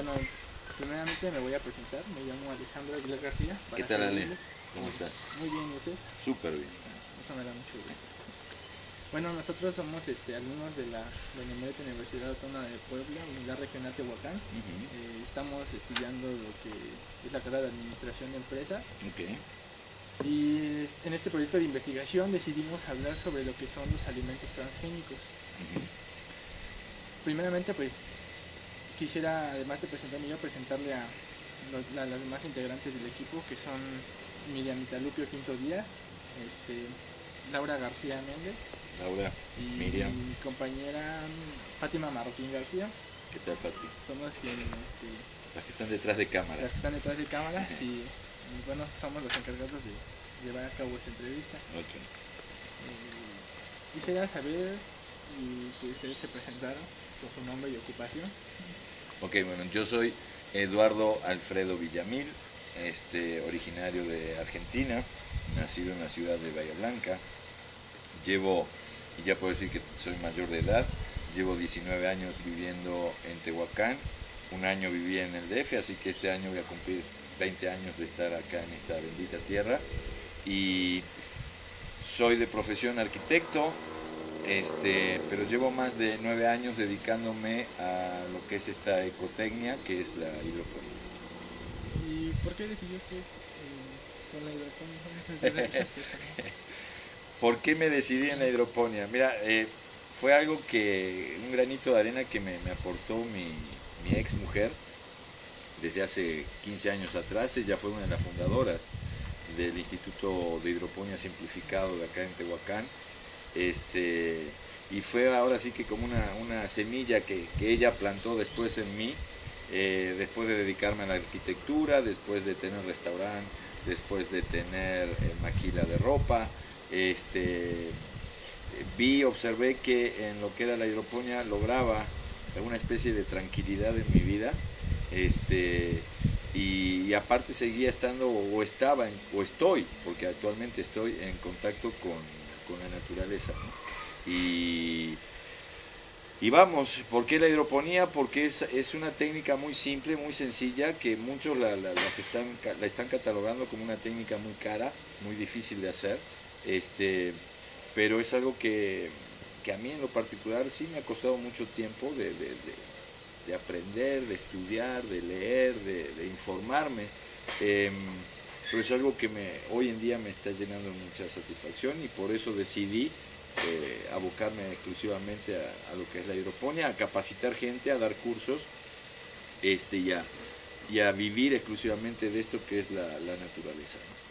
Bueno, primeramente me voy a presentar, me llamo Alejandro Aguilar García. ¿Qué tal, Ale? ¿Cómo estás? Muy bien, ¿y usted? Súper bien. Eso me da mucho gusto. Bueno, nosotros somos alumnos de la Benemérita Universidad Autónoma de Puebla, Unidad Regional Tehuacán. Estamos estudiando lo que es la carrera de Administración de Empresas. Okay. Y en este proyecto de investigación decidimos hablar sobre lo que son los alimentos transgénicos. Primeramente, pues, quisiera, además de presentarme yo, presentarle a las demás integrantes del equipo, que son Miriam Italupio Quinto Díaz, Laura García Méndez, Laura, y Miriam, mi compañera Fátima Marroquín García. ¿qué tal, Fati? Somos quienes, las que están detrás de cámara. las que están detrás de cámaras y bueno, somos los encargados de llevar a cabo esta entrevista. Okay. Quisiera saber y que ustedes se presentaran con su nombre y ocupación. Ok, bueno, yo soy Eduardo Alfredo Villamil, originario de Argentina, nacido en la ciudad de Bahía Blanca. Llevo, y ya puedo decir que soy mayor de edad, llevo 19 años viviendo en Tehuacán, un año viví en el DF, así que este año voy a cumplir 20 años de estar acá en esta bendita tierra. Y soy de profesión arquitecto, pero llevo más de 9 años dedicándome a lo que es esta ecotecnia, que es la hidroponía. ¿Y por qué decidió usted con la hidroponía? ¿Por qué me decidí en la hidroponía? Mira, fue algo un granito de arena que me aportó mi ex mujer desde hace 15 años atrás. Ella fue una de las fundadoras del Instituto de Hidroponía Simplificado de acá en Tehuacán. Y fue ahora sí que como una semilla que ella plantó después en mí, después de dedicarme a la arquitectura, después de tener restaurante, después de tener maquila de ropa. Observé que en lo que era la hidroponía lograba una especie de tranquilidad en mi vida, y aparte seguía estando o estoy, porque actualmente estoy en contacto con la naturaleza, ¿no? Y vamos, ¿por qué la hidroponía? Porque es una técnica muy simple, muy sencilla, que muchos la están catalogando como una técnica muy cara, muy difícil de hacer, pero es algo que a mí en lo particular sí me ha costado mucho tiempo de aprender, de estudiar, de leer, de informarme, pero es algo que hoy en día me está llenando de mucha satisfacción y por eso decidí abocarme exclusivamente a lo que es la hidroponía, a capacitar gente, a dar cursos, y a vivir exclusivamente de esto que es la naturaleza, ¿no?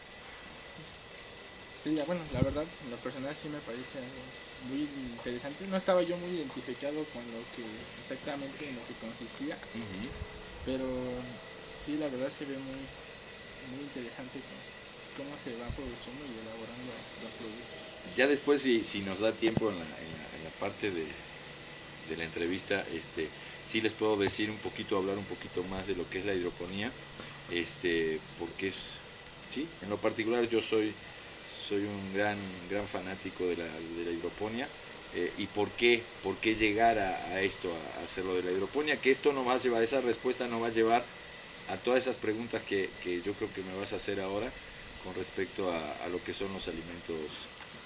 Sí, bueno, la verdad, en lo personal sí me parece algo muy interesante. No estaba yo muy identificado con lo que exactamente en lo que consistía, pero sí, la verdad se ve muy, muy interesante cómo se va produciendo y elaborando los productos. Ya después, si nos da tiempo en la parte de la entrevista, sí les puedo decir hablar un poquito más de lo que es la hidroponía, porque sí, en lo particular yo soy un gran fanático de la hidroponía. ¿Y por qué llegar a esto, a hacerlo de la hidroponía? Que esto no va a llevar, esa respuesta no va a llevar a todas esas preguntas que yo creo que me vas a hacer ahora con respecto a lo que son los alimentos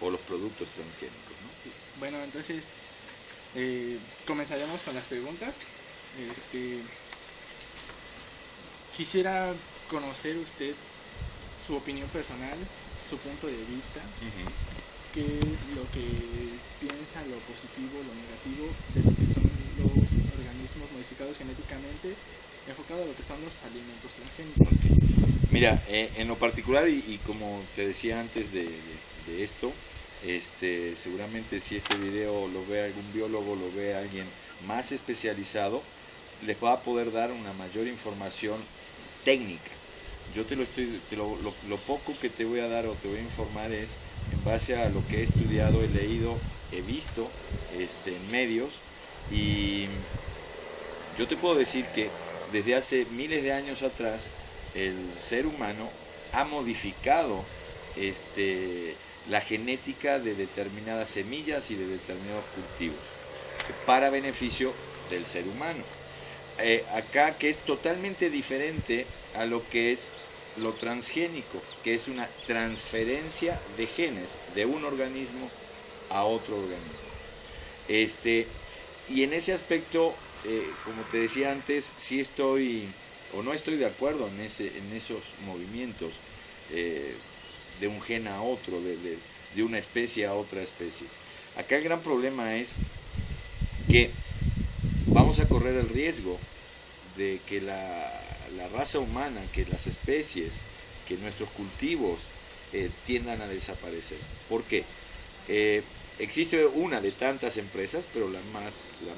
o los productos transgénicos, ¿no? Sí. Bueno, entonces comenzaremos con las preguntas. Quisiera conocer usted su opinión personal, su punto de vista, qué es lo que piensa, lo positivo, lo negativo de lo que son los organismos modificados genéticamente, enfocado a lo que son los alimentos transgénicos. Mira, en lo particular y como te decía antes de esto, seguramente si este video lo ve algún biólogo, lo ve alguien más especializado, les va a poder dar una mayor información técnica. Yo lo poco que te voy a dar o te voy a informar es en base a lo que he estudiado, he leído, he visto en medios, y yo te puedo decir que desde hace miles de años atrás el ser humano ha modificado la genética de determinadas semillas y de determinados cultivos para beneficio del ser humano. acá que es totalmente diferente a lo que es lo transgénico, que es una transferencia de genes de un organismo a otro organismo. Y en ese aspecto, como te decía antes, sí estoy o no estoy de acuerdo en esos movimientos de un gen a otro, de una especie a otra especie. Acá el gran problema es que vamos a correr el riesgo de que la raza humana, que las especies, que nuestros cultivos tiendan a desaparecer. ¿Por qué? Existe una de tantas empresas, pero la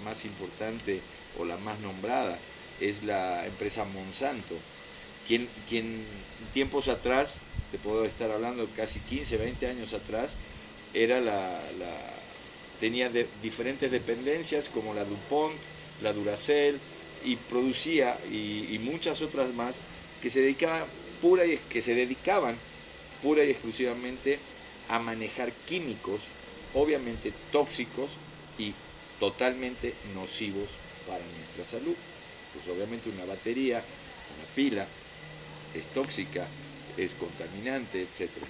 más importante o la más nombrada es la empresa Monsanto, quien tiempos atrás, te puedo estar hablando casi 15, 20 años atrás, era tenía diferentes dependencias como la DuPont, la Duracell, y producía y muchas otras más que se dedicaban pura y exclusivamente a manejar químicos, obviamente tóxicos y totalmente nocivos para nuestra salud. Pues obviamente una batería, una pila es tóxica, es contaminante, etcétera,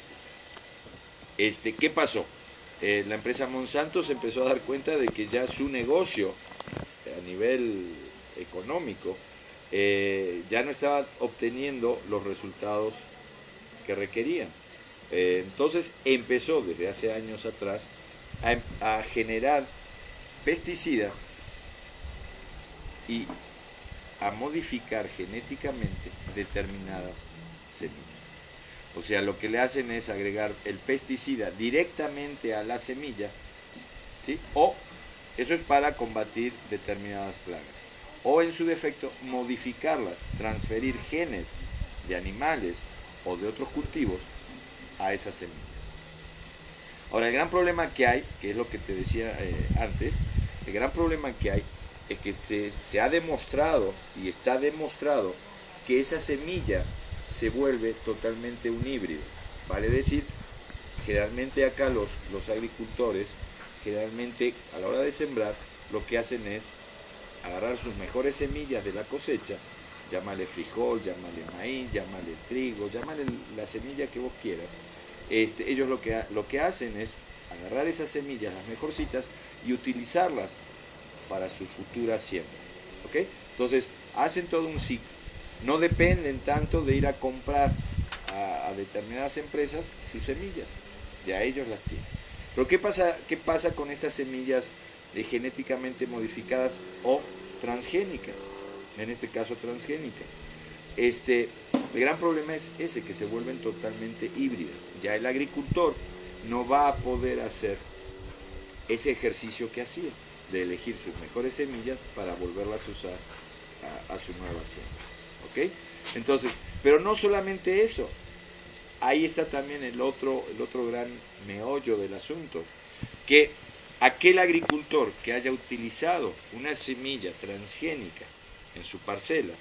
etcétera. ¿Qué pasó? La empresa Monsanto se empezó a dar cuenta de que ya su negocio a nivel económico ya no estaba obteniendo los resultados que requerían. Entonces empezó desde hace años atrás a generar pesticidas y a modificar genéticamente determinadas semillas. O sea, lo que le hacen es agregar el pesticida directamente a la semilla, ¿sí? O eso es para combatir determinadas plagas. O en su defecto, modificarlas, transferir genes de animales o de otros cultivos a esas semillas. Ahora, el gran problema que hay, que es lo que te decía antes, el gran problema que hay es que se ha demostrado y está demostrado que esa semilla se vuelve totalmente un híbrido. Vale decir, generalmente acá los agricultores, generalmente a la hora de sembrar, lo que hacen es agarrar sus mejores semillas de la cosecha, llámale frijol, llámale maíz, llámale trigo, llámale la semilla que vos quieras. Ellos lo que hacen es agarrar esas semillas, las mejorcitas, y utilizarlas para su futura siembra. ¿Okay? Entonces, hacen todo un ciclo. No dependen tanto de ir a comprar a determinadas empresas sus semillas. Ya ellos las tienen. Pero ¿qué pasa con estas semillas genéticamente modificadas o transgénicas? En este caso transgénicas. El gran problema es ese, que se vuelven totalmente híbridas. Ya el agricultor no va a poder hacer ese ejercicio que hacía, de elegir sus mejores semillas para volverlas a usar a su nueva siembra. ¿Okay? Entonces, pero no solamente eso, ahí está también el otro gran meollo del asunto, que aquel agricultor que haya utilizado una semilla transgénica en su parcela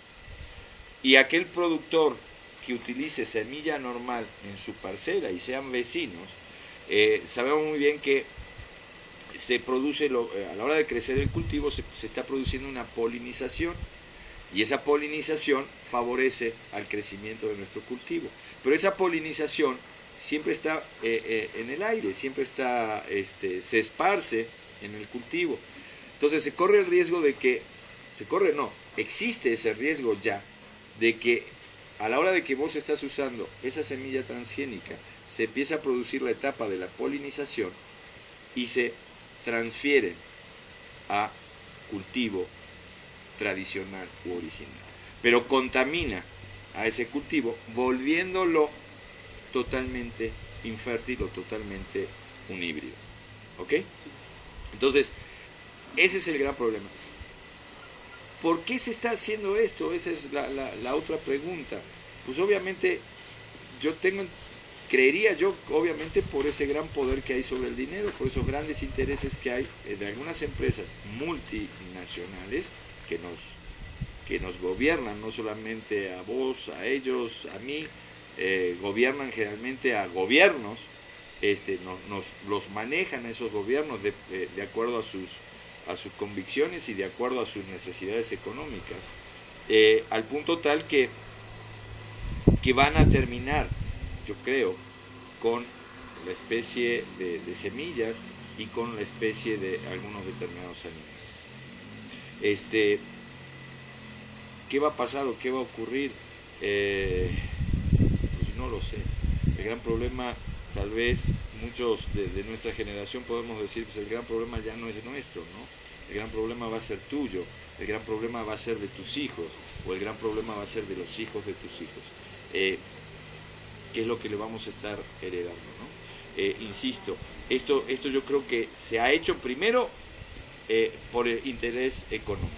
y aquel productor que utilice semilla normal en su parcela y sean vecinos, sabemos muy bien que se produce, a la hora de crecer el cultivo, se está produciendo una polinización, y esa polinización favorece al crecimiento de nuestro cultivo. Pero esa polinización siempre está en el aire, siempre está, se esparce en el cultivo. Entonces se corre el riesgo de que, existe ese riesgo ya, de que a la hora de que vos estás usando esa semilla transgénica, se empieza a producir la etapa de la polinización y se transfiere a cultivo tradicional u original, pero contamina a ese cultivo, volviéndolo totalmente infértil o totalmente un híbrido. ¿Ok? Entonces, ese es el gran problema. ¿Por qué se está haciendo esto? Esa es la otra pregunta. Pues obviamente creería yo, obviamente, por ese gran poder que hay sobre el dinero, por esos grandes intereses que hay de algunas empresas multinacionales que nos gobiernan, no solamente a vos, a ellos, a mí, gobiernan generalmente a gobiernos, los manejan esos gobiernos de acuerdo a sus convicciones y de acuerdo a sus necesidades económicas, al punto tal que van a terminar, yo creo, con la especie de semillas y con la especie de algunos determinados alimentos. ¿Qué va a pasar o qué va a ocurrir? Pues no lo sé. El gran problema, tal vez muchos de nuestra generación podemos decir, pues el gran problema ya no es nuestro, ¿no? El gran problema va a ser tuyo, el gran problema va a ser de tus hijos, o el gran problema va a ser de los hijos de tus hijos. ¿Qué es lo que le vamos a estar heredando, ¿no? Insisto, esto yo creo que se ha hecho primero por el interés económico,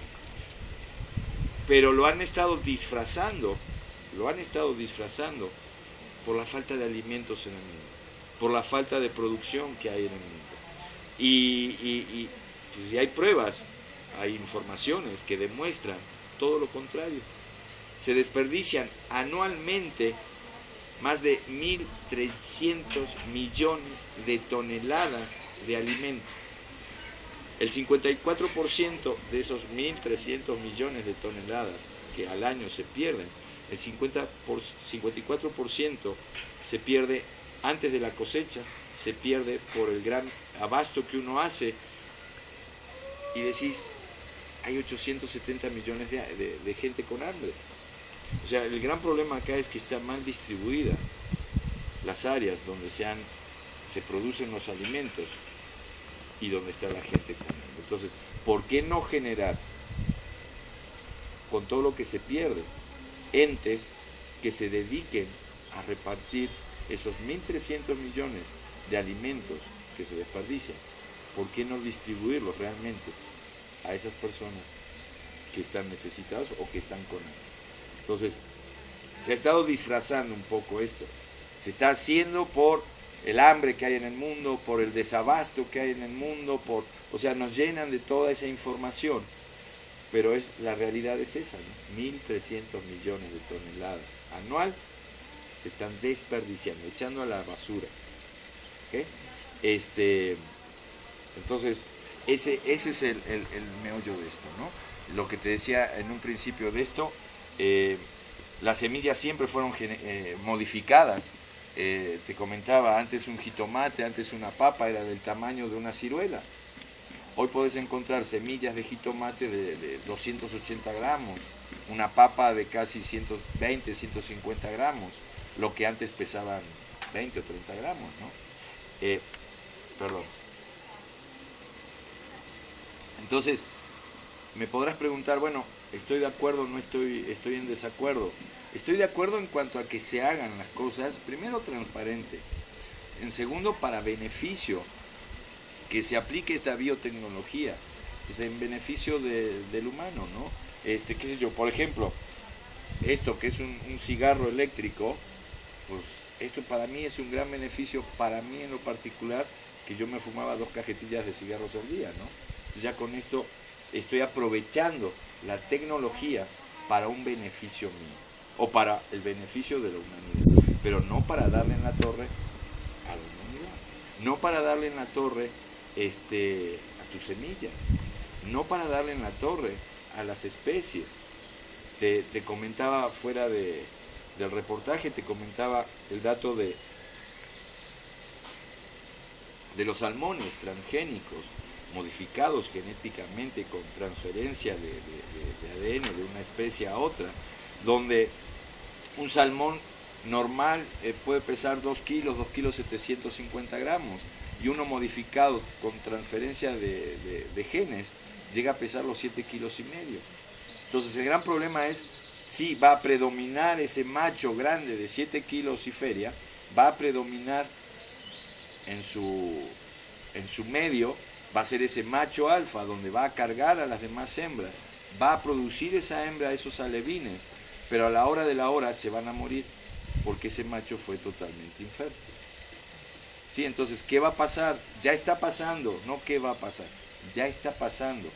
pero lo han estado disfrazando por la falta de alimentos en el mundo, por la falta de producción que hay en el mundo. Y hay pruebas, hay informaciones que demuestran todo lo contrario. Se desperdician anualmente más de 1.300 millones de toneladas de alimentos. El 54% de esos 1.300 millones de toneladas que al año se pierden, el 54% se pierde antes de la cosecha, se pierde por el gran abasto que uno hace, y decís, hay 870 millones de gente con hambre. O sea, el gran problema acá es que está mal distribuida las áreas donde se producen los alimentos y donde está la gente comiendo. Entonces, ¿por qué no generar, con todo lo que se pierde, entes que se dediquen a repartir esos 1.300 millones de alimentos que se desperdician? ¿Por qué no distribuirlos realmente a esas personas que están necesitadas o que están con hambre? Entonces, se ha estado disfrazando un poco esto. Se está haciendo por el hambre que hay en el mundo, por el desabasto que hay en el mundo, o sea, nos llenan de toda esa información, pero la realidad es esa, ¿no? 1.300 millones de toneladas anual se están desperdiciando, echando a la basura. ¿Okay? Entonces, ese es el meollo de esto, ¿no? Lo que te decía en un principio de esto, las semillas siempre fueron modificadas. Te comentaba, antes un jitomate, antes una papa era del tamaño de una ciruela. Hoy podés encontrar semillas de jitomate de 280 gramos, una papa de casi 120, 150 gramos, lo que antes pesaban 20 o 30 gramos, ¿no? Perdón. Entonces, me podrás preguntar, bueno, ¿estoy de acuerdo o no estoy en desacuerdo? Estoy de acuerdo en cuanto a que se hagan las cosas, primero transparente, en segundo para beneficio, que se aplique esta biotecnología, pues en beneficio del humano, ¿no? Qué sé yo, por ejemplo, esto que es un cigarro eléctrico, pues esto para mí es un gran beneficio, para mí en lo particular, que yo me fumaba 2 cajetillas de cigarros al día, ¿no? Entonces ya con esto estoy aprovechando la tecnología para un beneficio mío, o para el beneficio de la humanidad, pero no para darle en la torre a la humanidad, no para darle en la torre a tus semillas, no para darle en la torre a las especies. Te comentaba fuera del reportaje, te comentaba el dato de los salmones transgénicos modificados genéticamente con transferencia de ADN de una especie a otra, donde un salmón normal puede pesar 2 kilos 750 gramos, y uno modificado con transferencia de genes llega a pesar los 7,5 kilos. Entonces el gran problema es, si va a predominar ese macho grande de 7 kilos y feria, va a predominar en su medio, va a ser ese macho alfa donde va a cargar a las demás hembras, va a producir esa hembra esos alevines, pero a la hora de la hora se van a morir porque ese macho fue totalmente infértil. ¿Sí? Entonces, ¿qué va a pasar? Ya está pasando, no ¿qué va a pasar? Ya está pasando.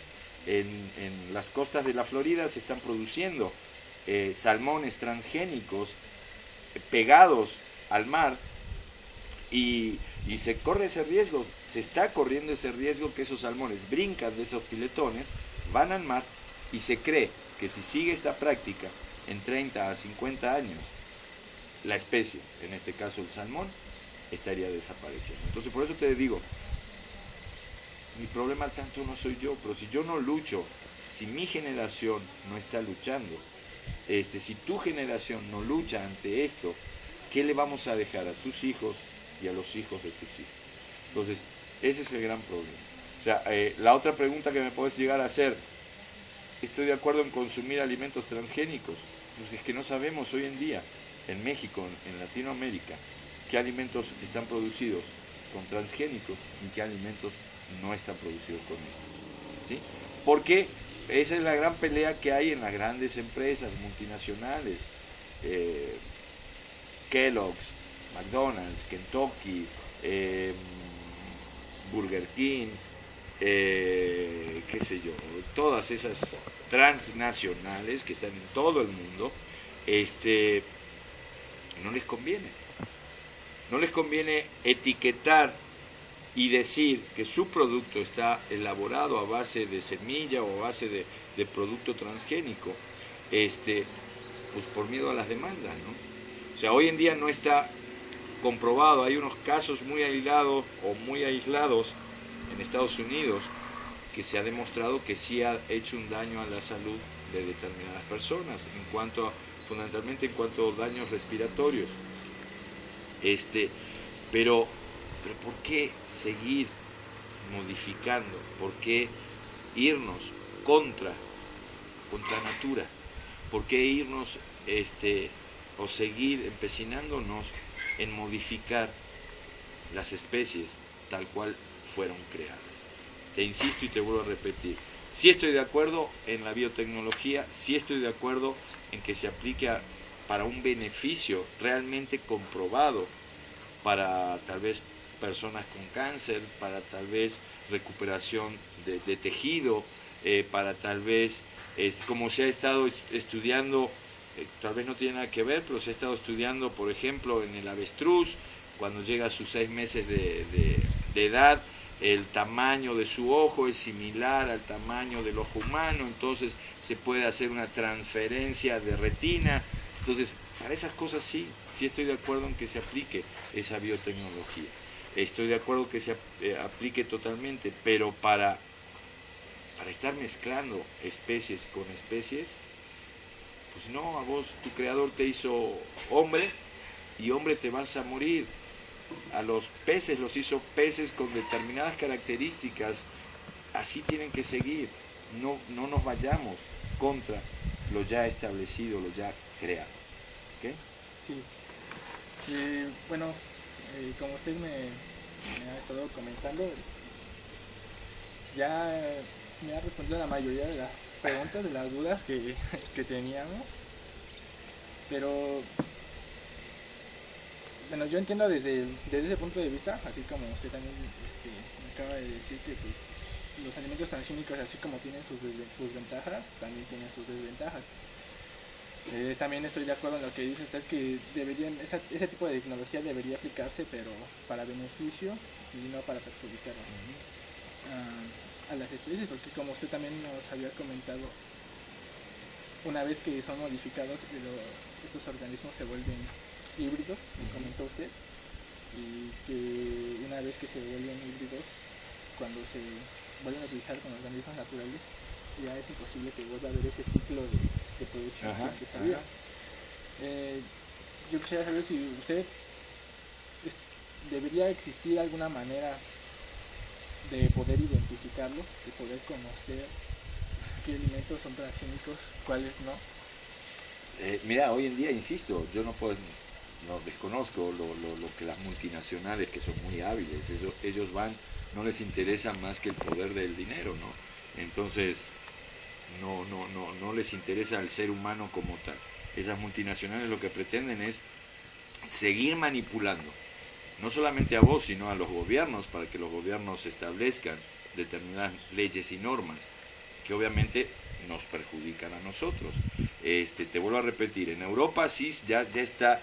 En las costas de la Florida se están produciendo salmones transgénicos pegados al mar, y se corre ese riesgo, se está corriendo ese riesgo que esos salmones brincan de esos piletones, van al mar y se cree que si sigue esta práctica en 30 a 50 años, la especie, en este caso el salmón, estaría desapareciendo. Entonces por eso te digo, mi problema tanto no soy yo, pero si yo no lucho, si mi generación no está luchando, si tu generación no lucha ante esto, ¿qué le vamos a dejar a tus hijos y a los hijos de tus hijos? Entonces, ese es el gran problema. O sea, la otra pregunta que me puedes llegar a hacer, ¿estoy de acuerdo en consumir alimentos transgénicos? Pues es que no sabemos hoy en día, en México, en Latinoamérica, qué alimentos están producidos con transgénicos y qué alimentos no están producidos con esto. ¿Sí? Porque esa es la gran pelea que hay en las grandes empresas multinacionales. Kellogg's, McDonald's, Kentucky, Burger King, qué sé yo, todas esas transnacionales que están en todo el mundo, no les conviene. No les conviene etiquetar y decir que su producto está elaborado a base de semilla o a base de producto transgénico, pues por miedo a las demandas, ¿no? O sea, hoy en día no está comprobado, hay unos casos muy aislados en Estados Unidos que se ha demostrado que sí ha hecho un daño a la salud de determinadas personas, fundamentalmente en cuanto a daños respiratorios. Pero ¿por qué seguir modificando? ¿Por qué irnos contra natura? ¿Por qué irnos o seguir empecinándonos en modificar las especies tal cual fueron creadas? Te insisto y te vuelvo a repetir, sí estoy de acuerdo en la biotecnología, sí estoy de acuerdo en que se aplique para un beneficio realmente comprobado, para tal vez personas con cáncer, para tal vez recuperación de tejido, para tal vez, como se ha estado estudiando, tal vez no tiene nada que ver, pero se ha estado estudiando, por ejemplo, en el avestruz, cuando llega a sus 6 meses de edad, el tamaño de su ojo es similar al tamaño del ojo humano, entonces se puede hacer una transferencia de retina. Entonces, para esas cosas sí estoy de acuerdo en que se aplique esa biotecnología. Estoy de acuerdo que se aplique totalmente, pero para estar mezclando especies con especies, pues no, a vos tu creador te hizo hombre y hombre te vas a morir. A los peces los hizo peces con determinadas características, así tienen que seguir. No nos vayamos contra lo ya establecido, lo ya creado. ¿Okay? Sí. Bueno, como usted me ha estado comentando, ya me ha respondido la mayoría de las preguntas, de las dudas que teníamos. Pero bueno, yo entiendo desde ese punto de vista, así como usted también me acaba de decir que pues, los alimentos transgénicos, así como tienen sus ventajas, también tienen sus desventajas. También estoy de acuerdo en lo que dice usted, que ese tipo de tecnología debería aplicarse, pero para beneficio y no para perjudicar a las especies, porque como usted también nos había comentado, una vez que son modificados, estos organismos se vuelven híbridos, comentó usted, y que una vez que se vuelven híbridos, cuando se vuelven a utilizar con organismos naturales, ya es imposible que vuelva a haber ese ciclo de producción que se había. Yo quisiera saber si usted debería existir alguna manera de poder identificarlos, de poder conocer qué alimentos son transgénicos, cuáles no. Mira, hoy en día, insisto, yo no desconozco lo que las multinacionales, que son muy hábiles, ellos no les interesa más que el poder del dinero, ¿no? Entonces no les interesa al ser humano como tal. Esas multinacionales lo que pretenden es seguir manipulando, no solamente a vos, sino a los gobiernos, para que los gobiernos establezcan determinadas leyes y normas que obviamente nos perjudican a nosotros. Te vuelvo a repetir, en Europa sí ya está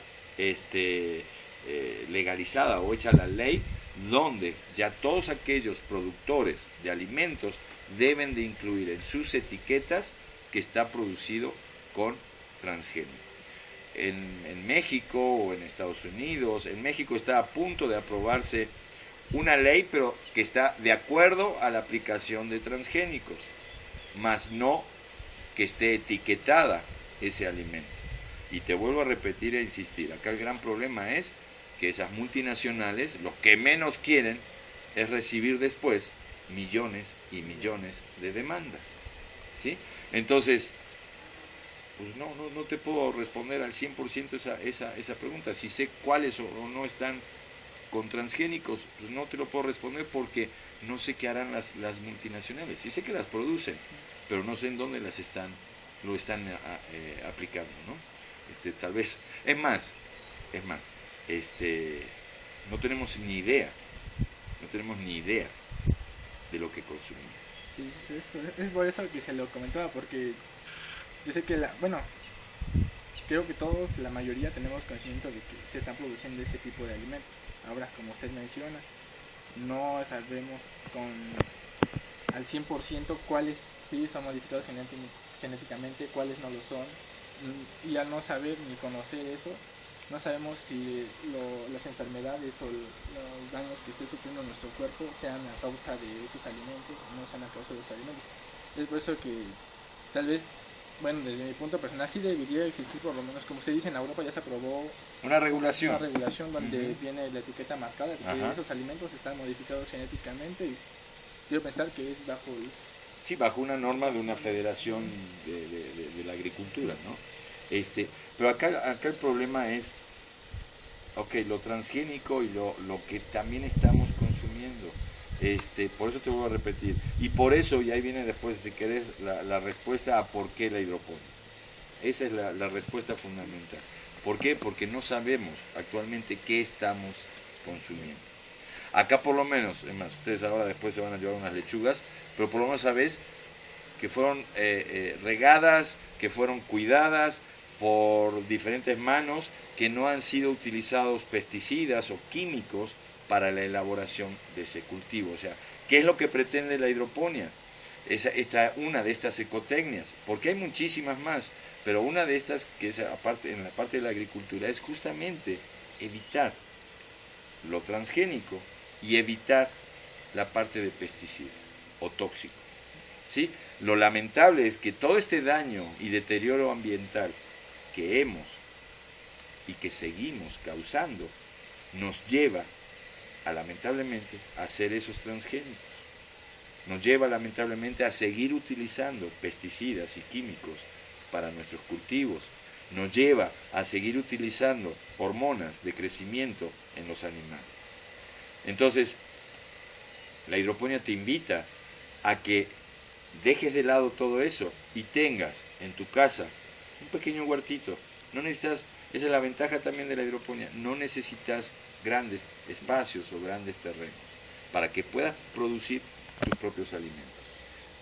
legalizada o hecha la ley, donde ya todos aquellos productores de alimentos deben de incluir en sus etiquetas que está producido con transgénico. En México o en Estados Unidos, en México está a punto de aprobarse una ley, pero que está de acuerdo a la aplicación de transgénicos, más no que esté etiquetada ese alimento. Y te vuelvo a repetir e insistir, acá el gran problema es que esas multinacionales lo que menos quieren es recibir después millones y millones de demandas, ¿sí? Entonces, pues no te puedo responder al 100% esa pregunta. Si sé cuáles o no están con transgénicos, pues no te lo puedo responder porque no sé qué harán las multinacionales. Sí sé que las producen, pero no sé en dónde lo están aplicando, ¿no? Tal vez, es más, no tenemos ni idea de lo que consumimos. Sí, es por eso que se lo comentaba, porque yo sé que creo que todos, la mayoría, tenemos conocimiento de que se están produciendo ese tipo de alimentos. Ahora, como usted menciona, no sabemos al 100% cuáles sí son modificados genéticamente, cuáles no lo son. Y al no saber ni conocer eso, no sabemos si las enfermedades o los daños que esté sufriendo nuestro cuerpo sean a causa de esos alimentos o no sean a causa de esos alimentos. Es por eso que tal vez, bueno, desde mi punto personal sí debería existir, por lo menos como usted dice, en Europa ya se aprobó una regulación donde viene la etiqueta marcada de que esos alimentos están modificados genéticamente, y quiero pensar que es bajo una norma de una federación de la agricultura, ¿no? Pero acá el problema es, lo transgénico y lo que también estamos consumiendo. Por eso te voy a repetir. Y por eso, y ahí viene después, si querés, la respuesta a por qué la hidroponía. Esa es la respuesta fundamental. ¿Por qué? Porque no sabemos actualmente qué estamos consumiendo. Acá por lo menos, es más, ustedes ahora después se van a llevar unas lechugas, pero por lo menos sabes que fueron regadas, que fueron cuidadas por diferentes manos, que no han sido utilizados pesticidas o químicos para la elaboración de ese cultivo. O sea, ¿qué es lo que pretende la hidroponía? Una de estas ecotecnias, porque hay muchísimas más, pero una de estas, que es en la parte de la agricultura, es justamente evitar lo transgénico y evitar la parte de pesticida o tóxico, ¿sí? Lo lamentable es que todo este daño y deterioro ambiental que hemos y que seguimos causando nos lleva lamentablemente a hacer esos transgénicos, nos lleva lamentablemente a seguir utilizando pesticidas y químicos para nuestros cultivos, nos lleva a seguir utilizando hormonas de crecimiento en los animales. Entonces, la hidroponía te invita a que dejes de lado todo eso y tengas en tu casa un pequeño huertito. No necesitas, esa es la ventaja también de la hidroponía, no necesitas grandes espacios o grandes terrenos para que puedas producir tus propios alimentos.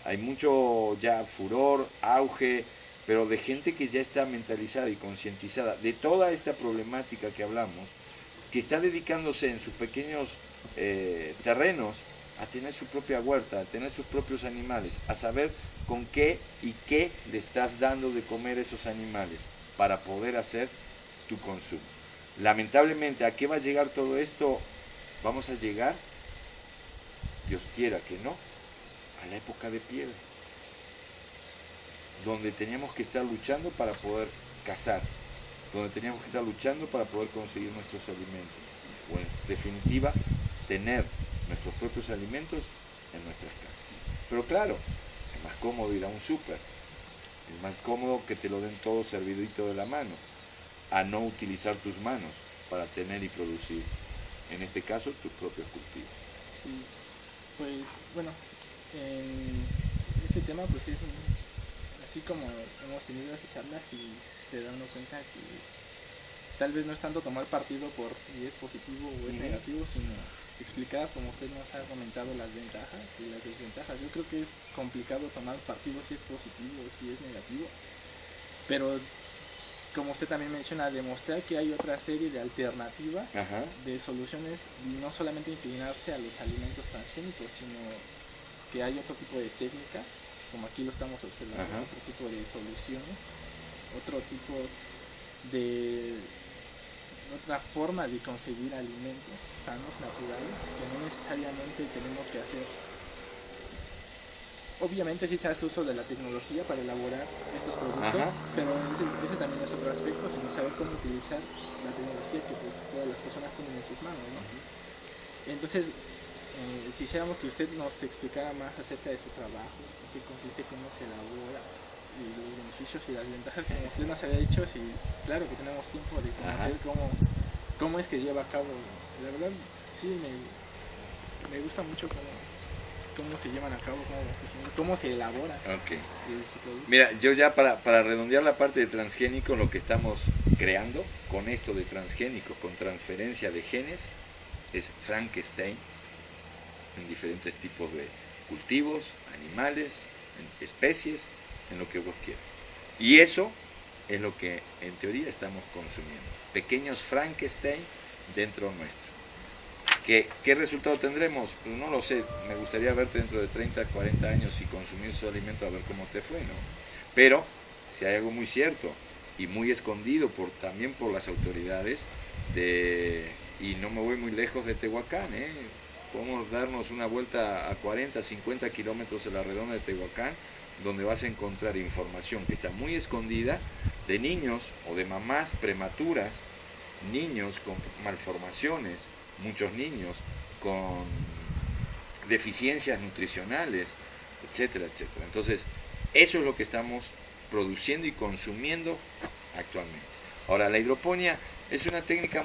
Hay mucho ya furor, auge, pero de gente que ya está mentalizada y concientizada de toda esta problemática que hablamos, que está dedicándose en sus pequeños terrenos a tener su propia huerta, a tener sus propios animales, a saber con qué y qué le estás dando de comer a esos animales para poder hacer tu consumo. Lamentablemente, ¿a qué va a llegar todo esto? Vamos a llegar, Dios quiera que no, a la época de piedra, donde teníamos que estar luchando para poder cazar, donde teníamos que estar luchando para poder conseguir nuestros alimentos, o en definitiva, tener nuestros propios alimentos en nuestras casas. Pero claro, es más cómodo ir a un súper, es más cómodo que te lo den todo servidito de la mano, a no utilizar tus manos para tener y producir, en este caso, tus propios cultivos. Sí, pues bueno, en este tema pues es así como hemos tenido estas charlas y se dan cuenta que tal vez no es tanto tomar partido por si es positivo o es negativo, sino explicar, como usted nos ha comentado, las ventajas y las desventajas. Yo creo que es complicado tomar partido si es positivo o si es negativo, pero como usted también menciona, demostrar que hay otra serie de alternativas, Ajá. de soluciones, y no solamente inclinarse a los alimentos transgénicos, sino que hay otro tipo de técnicas, como aquí lo estamos observando, Ajá. otro tipo de soluciones, otro tipo de otra forma de conseguir alimentos sanos, naturales, que no necesariamente tenemos que hacer. Obviamente sí se hace uso de la tecnología para elaborar estos productos, Ajá. pero ese también es otro aspecto, sino saber cómo utilizar la tecnología que pues todas las personas tienen en sus manos, ¿no? Entonces, quisiéramos que usted nos explicara más acerca de su trabajo, en qué consiste, cómo se elabora, y los beneficios y las ventajas, como usted nos había dicho. Si claro que tenemos tiempo de conocer cómo es que lleva a cabo. La verdad, sí, me gusta mucho cómo se llevan a cabo, cómo se elabora Okay. su producto. Mira, yo ya para redondear la parte de transgénico, lo que estamos creando con esto de transgénico, con transferencia de genes, es Frankenstein en diferentes tipos de cultivos, animales, en especies, en lo que vos quieras. Y eso es lo que en teoría estamos consumiendo. Pequeños Frankenstein dentro nuestro. ¿Qué resultado tendremos? Pues no lo sé. Me gustaría verte dentro de 30, 40 años y consumir esos alimentos a ver cómo te fue, ¿no? Pero si hay algo muy cierto y muy escondido también por las autoridades y no me voy muy lejos de Tehuacán, ¿eh? Podemos darnos una vuelta a 40, 50 kilómetros de la redonda de Tehuacán, donde vas a encontrar información que está muy escondida de niños o de mamás prematuras, niños con malformaciones, muchos niños con deficiencias nutricionales, etcétera, etcétera. Entonces, eso es lo que estamos produciendo y consumiendo actualmente. Ahora, la hidroponía es una técnica